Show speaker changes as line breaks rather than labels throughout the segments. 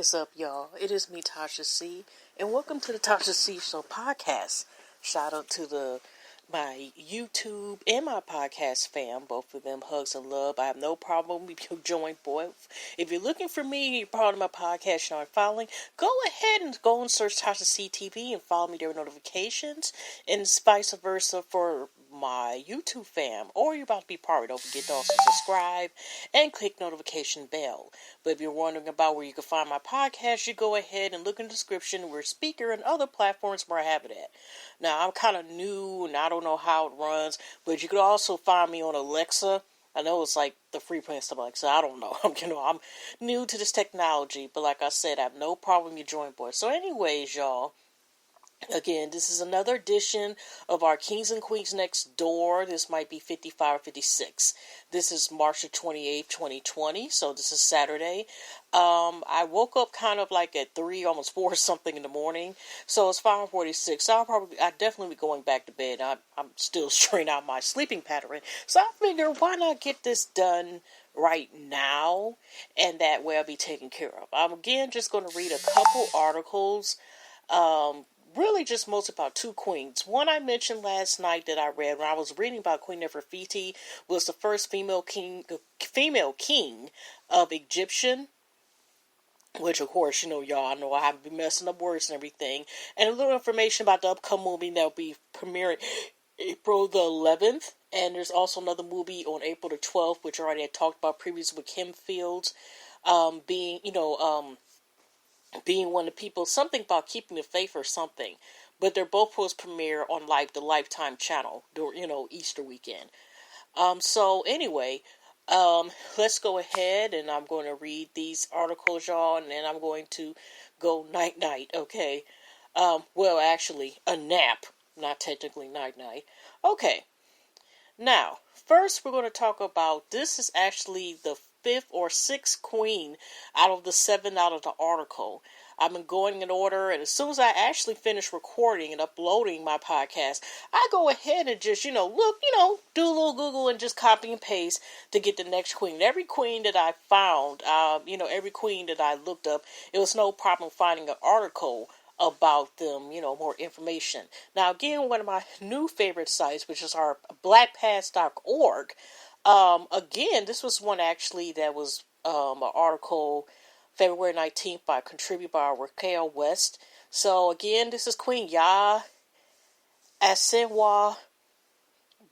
is up, y'all? It is me, Tasha C, and welcome to the Tasha C Show podcast. Shout out to my YouTube and my podcast fam, both of them hugs and love. I have no problem if you join, boy. If you're looking for me, you're part of my podcast, you're not following, go ahead and go and search Tasha C TV and follow me there with notifications, and vice versa for my YouTube fam, or you're about to be part of it. Don't forget to also subscribe and click notification bell. But if you're wondering about where you can find my podcast, you go ahead and look in the description where Speaker and other platforms where I have it at. Now, I'm kind of new and I don't know how it runs, but you could also find me on Alexa. I know it's like the free plan stuff, Alexa. I don't know. I'm new to this technology, but like I said, I have no problem you join board. So anyways, y'all, again, this is another edition of our Kings and Queens Next Door. This might be 55 or 56. This is March the 28th, 2020, so this is Saturday. I woke up kind of like at 3, almost 4 something in the morning, so it's 5:46. So I'll definitely be going back to bed. I'm still straightening out my sleeping pattern, so I figured, why not get this done right now, and that way I'll be taken care of. I'm again just going to read a couple articles. Really just mostly about 2 queens. One I mentioned last night that I read when I was reading about Queen Nefertiti was the first female king of Egyptian, which of course, y'all, I know I haven't been messing up words and everything. And a little information about the upcoming movie that will be premiering April the 11th. And there's also another movie on April the 12th, which I already had talked about previously with Kim Fields, being one of the people, something about keeping the faith or something. But they're both supposed to premiere on the Lifetime channel, Easter weekend. So anyway, let's go ahead and I'm going to read these articles, y'all, and then I'm going to go night-night, okay? Well, actually, a nap, not technically night-night. Okay, now, first we're going to talk about, this is actually the 5th or 6th queen out of the 7 out of the article. I've been going in order, and as soon as I actually finish recording and uploading my podcast, I go ahead and just, look, do a little Google and just copy and paste to get the next queen. Every queen that I found, every queen that I looked up, it was no problem finding an article about them, more information. Now, again, one of my new favorite sites, which is our blackpass.org. Again, this was one actually that was an article February 19th contributed by Raquel West. So again, this is Queen Ya Asenwa,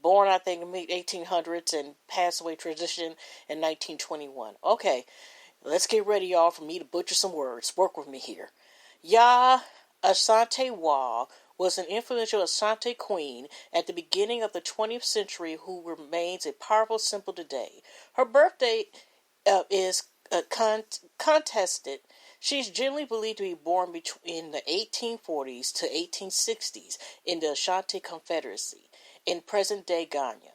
born I think in the 1800s and passed away, transition in 1921. Okay, let's get ready, y'all, for me to butcher some words. Work with me here. Ya Asante-Wa was an influential Asante queen at the beginning of the 20th century who remains a powerful symbol today. Her birthday is contested. She is generally believed to be born between the 1840s to 1860s in the Ashanti Confederacy in present-day Ghana.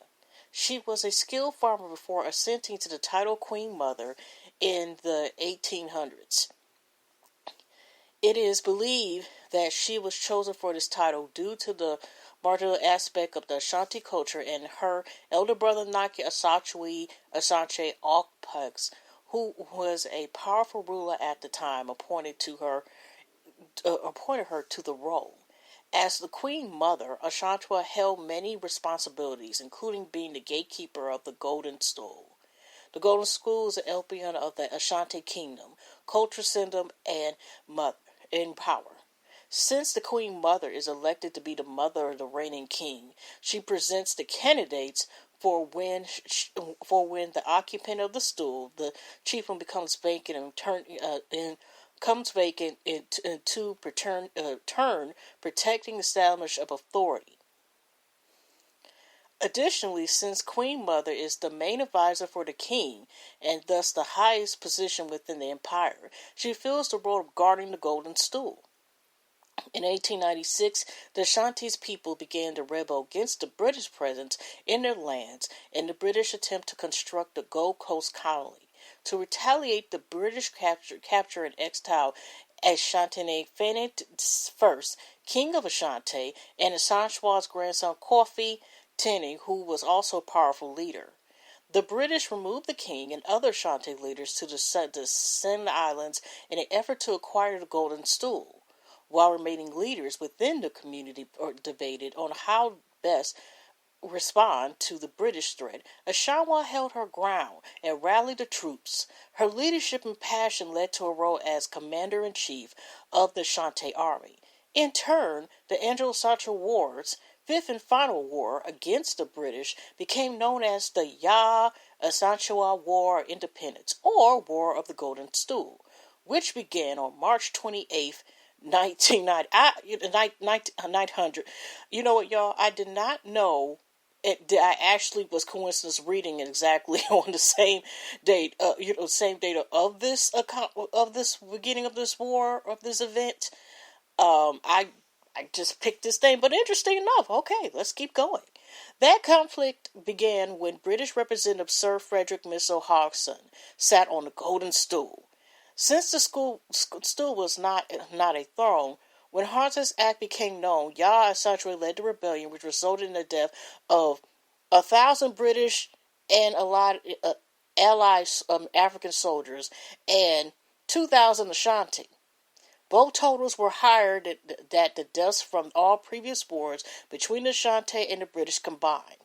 She was a skilled farmer before ascending to the title Queen Mother in the 1800s. It is believed that she was chosen for this title due to the martial aspect of the Ashanti culture and her elder brother Naki Asachwe Asante Okpugs, who was a powerful ruler at the time, appointed her to the role. As the Queen Mother, Asantwa held many responsibilities, including being the gatekeeper of the Golden Stool. The Golden Stool is the emblem of the Ashanti Kingdom, culture, symbol, and power. Since the Queen Mother is elected to be the mother of the reigning king, she presents the candidates for when the occupant of the stool, the chieftain, becomes vacant into turn protecting the establishment of authority. Additionally, since Queen Mother is the main advisor for the king, and thus the highest position within the empire, she fills the role of guarding the golden stool. In 1896, the Ashanti's people began to rebel against the British presence in their lands and the British attempt to construct the Gold Coast colony. To retaliate, the British captured and exiled Ashanti Fene first, king of Ashanti, and Asantwa's grandson Kofi Tene, who was also a powerful leader. The British removed the king and other Ashanti leaders to the Sand Islands in an effort to acquire the golden stool, while remaining leaders within the community debated on how best respond to the British threat. Ashawa held her ground and rallied the troops. Her leadership and passion led to a role as commander-in-chief of the Ashanti army. In turn, the Anglo-Saxon Wars, fifth and final war against the British, became known as the Ashanti War of Independence, or War of the Golden Stool, which began on March 28th, 1900. You know what, y'all? I did not know I actually was coincidence reading it exactly on the same date, same date of this account of this beginning of this war of this event. I just picked this thing, but interesting enough. Okay, let's keep going. That conflict began when British Representative Sir Frederick Missel Hodgson sat on the golden stool. Since the stool was not a throne, when Hodgson's act became known, Yah essentially led the rebellion, which resulted in the death of 1,000 British and allied African soldiers and 2,000 Ashanti. Both totals were higher than the deaths from all previous wars between the Ashanti and the British combined.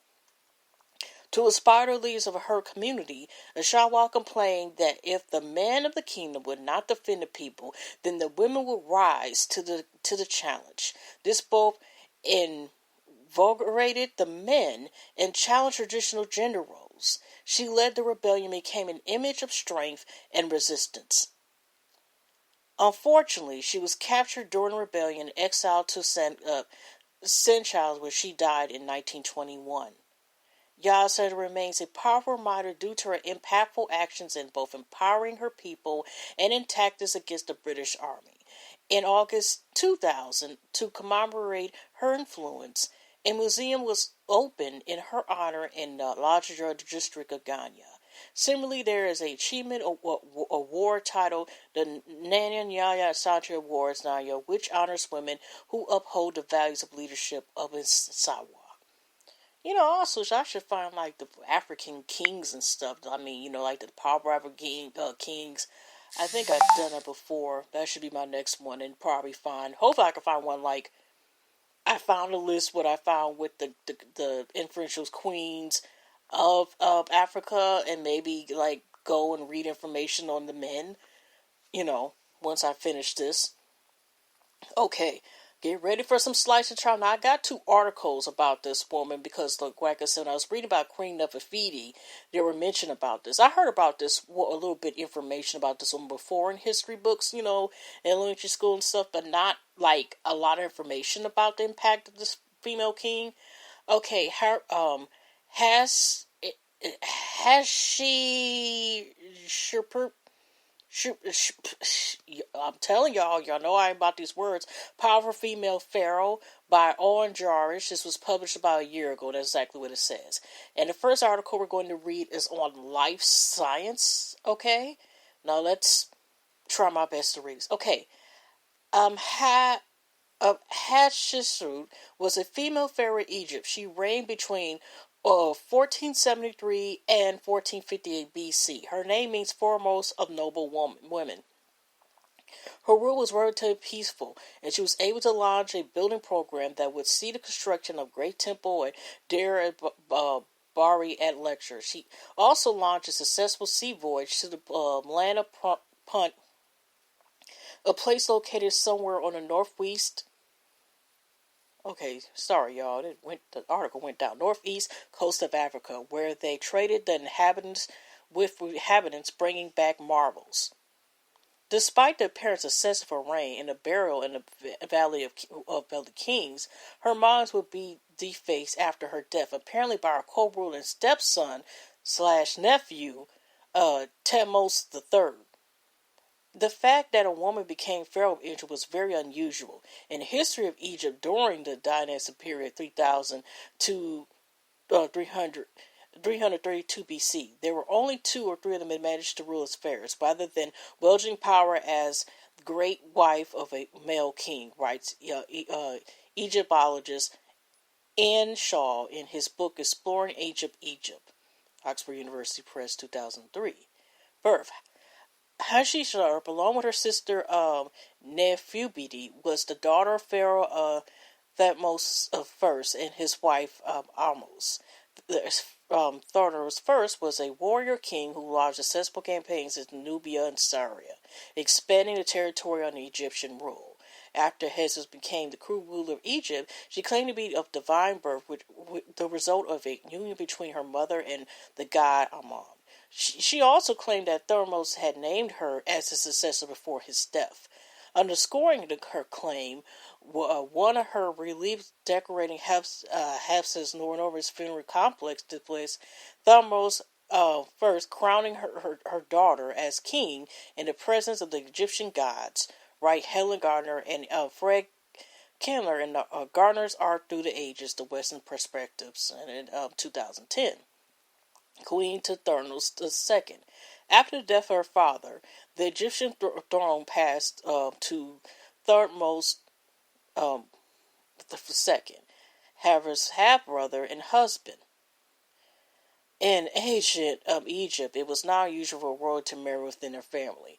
To inspire the leaders of her community, Ashawa complained that if the men of the kingdom would not defend the people, then the women would rise to the challenge. This both invigorated the men and challenged traditional gender roles. She led the rebellion and became an image of strength and resistance. Unfortunately, she was captured during the rebellion and exiled to Seychelles, where she died in 1921. Yasser remains a powerful reminder due to her impactful actions in both empowering her people and in tactics against the British Army. In August 2000, to commemorate her influence, a museum was opened in her honor in the Lajra district of Ghana. Similarly, there is an achievement award titled the Nanya Nyaya Asante Awards Nanya, which honors women who uphold the values of leadership of Sawa. Also, I should find, like, the African kings and stuff. I mean, like the powerful African kings. I think I've done that before. That should be my next one, and probably hopefully I can find one, like, I found a list what I found with the influential queens of Africa, and maybe, like, go and read information on the men, once I finish this. Okay. Get ready for some slice of trial. Now, I got 2 articles about this woman because, like I said, I was reading about Queen Nefertiti. They were mentioned about this. I heard about this, a little bit information about this one before in history books, in elementary school and stuff, but not, like, a lot of information about the impact of this female king. Okay, has she I'm telling y'all know I ain't about these words. Powerful Female Pharaoh by Owen Jarish. This was published about a year ago. That's exactly what it says. And the first article we're going to read is on life science. Okay? Now let's try my best to read this. Okay. Hatshepsut was a female pharaoh of Egypt. She reigned between 1473 and 1458 BC. Her name means foremost of noble women. Her rule was relatively peaceful, and she was able to launch a building program that would see the construction of Great Temple and Deir Bari at lecture. She also launched a successful sea voyage to the land of Punt, a place located somewhere on the northwest. Okay, sorry y'all. The article went down northeast coast of Africa, where they traded the inhabitants bringing back marvels. Despite the apparent success of her reign and the burial in the Valley of the Kings, her moms would be defaced after her death, apparently by her co-ruling stepson/nephew, Thutmose III. The fact that a woman became pharaoh of Egypt was very unusual. In the history of Egypt during the dynastic period 3000 to 332 BC, there were only 2 or 3 of them that managed to rule as pharaohs, rather than wielding power as great wife of a male king, writes Egyptologist N. Shaw in his book Exploring Egypt. Oxford University Press, 2003. Birth. Hatshepsut, along with her sister Nefertiti, was the daughter of Pharaoh Thutmose I and his wife Ahmose. Thutmose I was a warrior king who launched successful campaigns in Nubia and Syria, expanding the territory under Egyptian rule. After Hatshepsut became the true ruler of Egypt, she claimed to be of divine birth, which the result of a union between her mother and the god Amun. She also claimed that Thutmose had named her as his successor before his death. Underscoring her claim, one of her reliefs decorating Hatshepsut's enormous funeral complex displays Thutmose first crowning her daughter as king in the presence of the Egyptian gods. Write Helen Gardner and Fred Kindler in Gardner's Art Through the Ages, The Western Perspectives, in 2010. Queen Thutmose II. After the death of her father, the Egyptian throne passed to Thutmose II, Havar's half-brother and husband. In ancient Egypt, it was not usual for a royalty to marry within their family.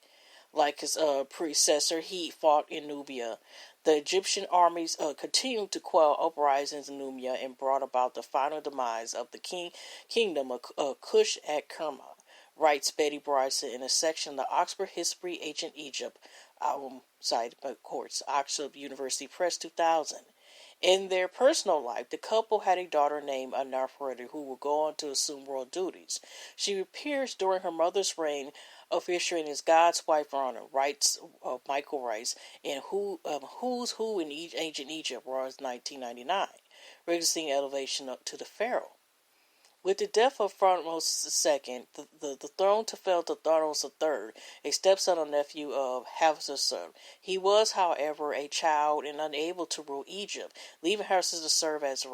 Like his predecessor, he fought in Nubia. The Egyptian armies continued to quell uprisings in Nubia and brought about the final demise of the kingdom of Kush at Kerma, writes Betty Bryson in a section of the Oxford History Ancient Egypt, cited by courts, Oxford University Press, 2000. In their personal life, the couple had a daughter named Nefertiti who would go on to assume royal duties. She appears during her mother's reign, officiating as God's wife for honor, writes Michael Rice in Who's Who in Ancient Egypt, Royals 1999, witnessing elevation up to the pharaoh. With the death of Thutmose II, the throne fell to Thutmose III, a stepson or nephew of Hatshepsut. He was, however, a child and unable to rule Egypt, leaving Hatshepsut to serve as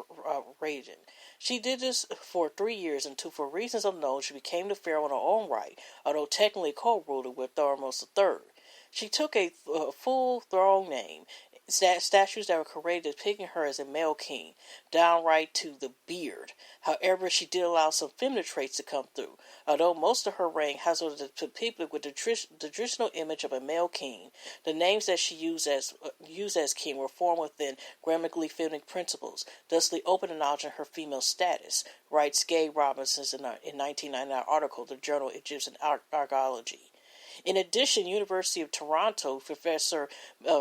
regent. She did this for 3 years until, for reasons unknown, she became the pharaoh in her own right, although technically co-ruler with Thutmose III. She took a full throne name. Statues that were created depicting her as a male king, downright to the beard. However, she did allow some feminine traits to come through, although most of her reign has depicted with the traditional image of a male king. The names that she used as king were formed within grammatically feminine principles, thusly open acknowledging her female status, writes Gay Robinson in 1999 article, The Journal of Egyptian Archaeology. In addition, University of Toronto Professor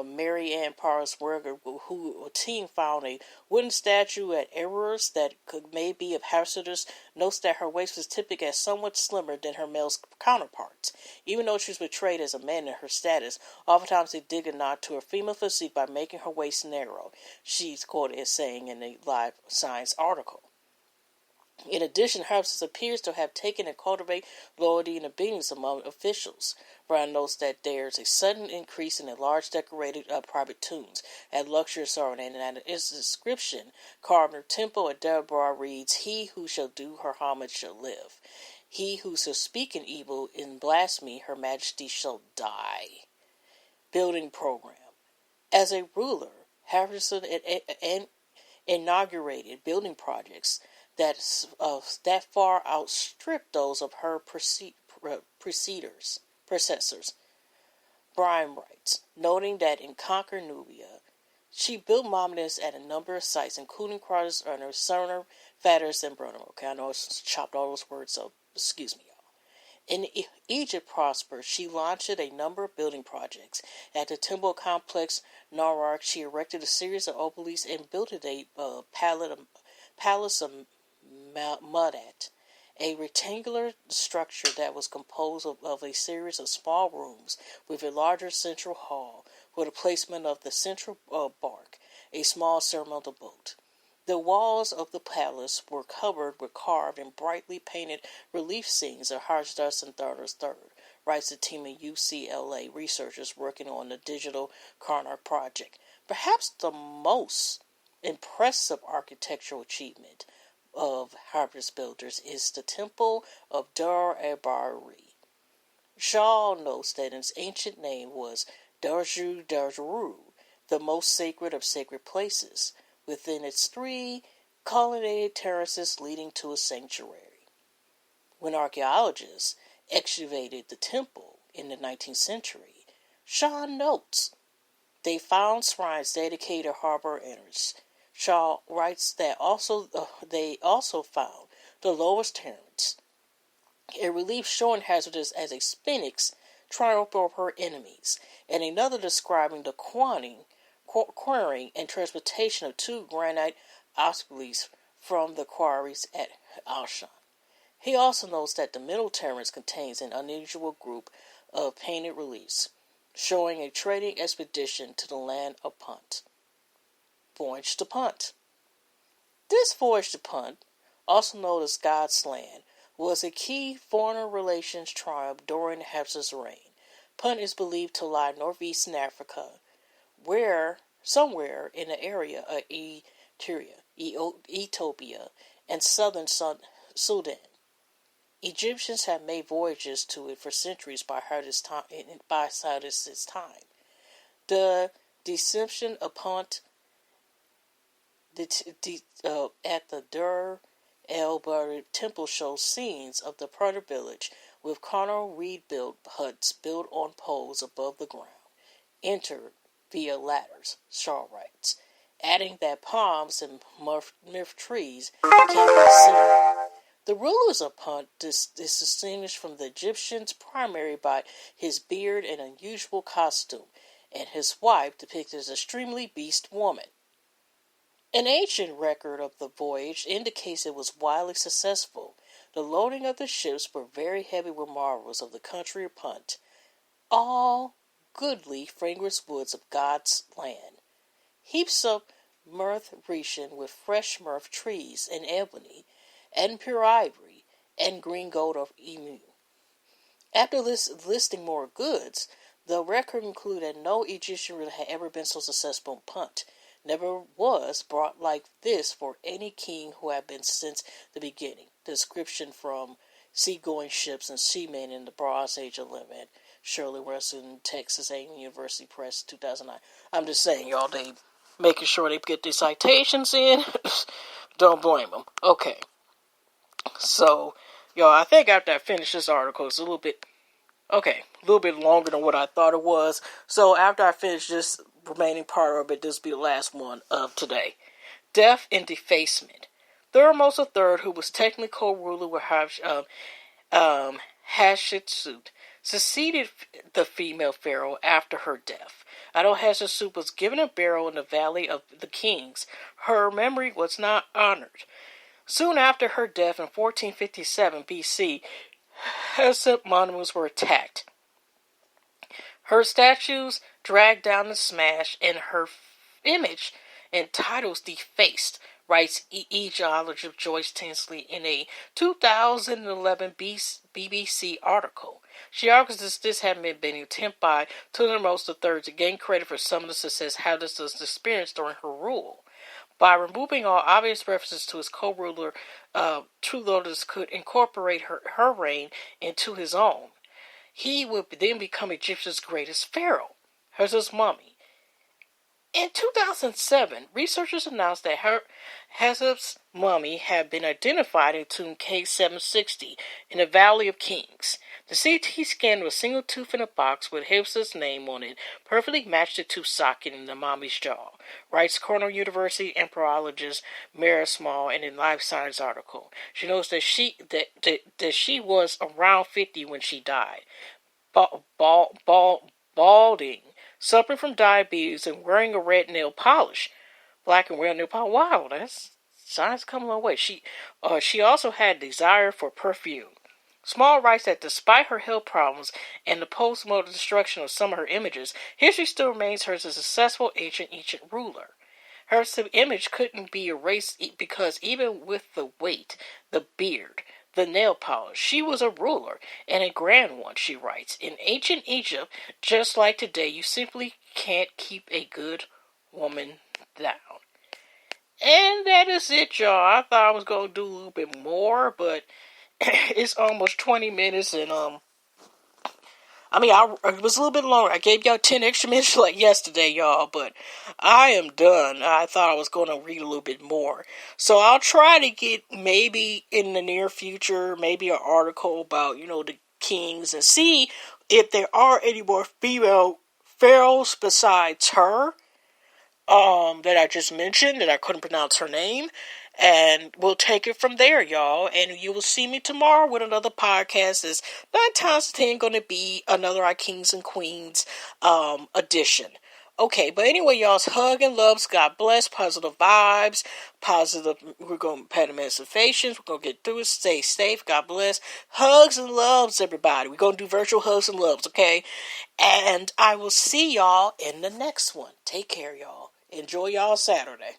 Mary Ann Parsberger, who team found a wooden statue at Errors that may be of Hatshepsut, notes that her waist was typically as somewhat slimmer than her male counterparts. Even though she was portrayed as a man in her status, oftentimes they dig a nod to her female physique by making her waist narrow, she's quoted as saying in a Live Science article. In addition, Hatshepsut appears to have taken and cultivated loyalty and obedience among officials. Brown notes that there's a sudden increase in the large decorated private tombs at luxurious art, and that its inscription carved in her temple at Deborah reads, "He who shall do her homage shall live. He who shall speak in evil in blasphemy, her majesty shall die." Building program. As a ruler, Hatshepsut inaugurated building projects that far outstripped those of her predecessors. Brian writes, noting that in Conquer Nubia, she built monuments at a number of sites, including Crowder's Urner, Cerner, Fatters, and Brunner. Okay, I know I chopped all those words, so excuse me, y'all. In Egypt prospered, she launched a number of building projects. At the temple complex Narak, she erected a series of obelisks and built a palace of Mudat, a rectangular structure that was composed of a series of small rooms with a larger central hall for the placement of the central bark, a small ceremonial boat. The walls of the palace were covered with carved and brightly painted relief scenes of Hatshepsut and Thutmose III, writes a team of UCLA researchers working on the digital Karnak project. Perhaps the most impressive architectural achievement of Hatshepsut builders is the Temple of Dar-e-Bahari. Shaw notes that its ancient name was Darju, the most sacred of sacred places, within its 3 colonnaded terraces leading to a sanctuary. When archaeologists excavated the temple in the 19th century, Shaw notes they found shrines dedicated to harbor inners. Shaw writes that they also found the lowest terrace, a relief showing Hazardous as a sphinx triumph over her enemies, and another describing the quarrying and transportation of two granite obelisk from the quarries at Alshan. He also notes that the middle terrace contains an unusual group of painted reliefs, showing a trading expedition to the land of Punt. Voyage to Punt. This voyage to Punt, also known as God's Land, was a key foreign relations triumph during Hafsa's reign. Punt is believed to lie northeastern Africa, somewhere in the area of Ethiopia, and southern Sudan. Egyptians have made voyages to it for centuries by Herodotus' time. The deception of Punt at the Dur el-Bahri temple shows scenes of the Predator village with carnal reed-built huts built on poles above the ground, entered via ladders, Shaw writes, adding that palms and myrrh trees can be seen. The rulers of Punt is distinguished from the Egyptians primarily by his beard and unusual costume, and his wife depicted as an extremely beast woman. An ancient record of the voyage indicates it was wildly successful. The loading of the ships were very heavy with marvels of the country of Punt, all goodly fragrant woods of God's land, heaps of myrrh Grecian with fresh myrrh trees and ebony, and pure ivory, and green gold of Emu. After listing more goods, the record concluded that no Egyptian ruler had ever been so successful in Punt. Never was brought like this for any king who had been since the beginning. Description from Seagoing Ships and Seamen in the Bronze Age of Levant. Shirley Russell, Texas A&M University Press, 2009. I'm just saying, y'all, they making sure they get their citations in. Don't blame them. Okay. So, y'all, I think after I finish this article, it's a little bit longer than what I thought it was. So, after I finish this remaining part of it, this will be the last one of today. Death and defacement. Thutmose III, who was technically co-ruler with Hatshepsut, succeeded the female pharaoh after her death. Although Hatshepsut was given a burial in the Valley of the Kings, her memory was not honored. Soon after her death in 1457 BC, Hatshepsut monuments were attacked. Her statues dragged down and smashed, and her image and titles defaced, writes Egyptologist Joyce Tinsley in a 2011 BBC article. She argues that this had been an attempt by Thutmose III to gain credit for some of the success Hatshepsut experienced during her rule. By removing all obvious references to his co-ruler, Thutmose could incorporate her reign into his own. He would then become Egypt's greatest pharaoh, Hatshepsut's mummy. In 2007, researchers announced that Hatshepsut's mummy had been identified in tomb K760 in the Valley of Kings. The CT scan of a single tooth in a box with Hatshepsut's name on it perfectly matched the tooth socket in the mommy's jaw, writes Cornell University anthropologist Mara Small in a Life Science article. She notes that she was around 50 when she died, balding, suffering from diabetes, and wearing a red nail polish. Black and red nail polish. Wow, that's science coming a long way. She also had desire for perfume. Small writes that despite her health problems and the post-mortem destruction of some of her images, history still remains hers as a successful ancient ruler. Her image couldn't be erased because even with the weight, the beard, the nail polish, she was a ruler, and a grand one, she writes. In ancient Egypt, just like today, you simply can't keep a good woman down. And that is it, y'all. I thought I was going to do a little bit more, but it's almost 20 minutes, and I mean, it was a little bit longer. I gave y'all 10 extra minutes like yesterday, y'all, but I am done. I thought I was going to read a little bit more. So I'll try to get maybe in the near future, maybe an article about, the kings and see if there are any more female pharaohs besides her. That I just mentioned, that I couldn't pronounce her name, and we'll take it from there, y'all, and you will see me tomorrow with another podcast. It's 9 times 10 going to be another Our Kings and Queens, edition. Okay, but anyway, y'all's hug and loves, God bless, positive vibes, we're going to pay the manifestations, we're going to get through it, stay safe, God bless, hugs and loves, everybody. We're going to do virtual hugs and loves, okay? And I will see y'all in the next one. Take care, y'all. Enjoy y'all Saturday.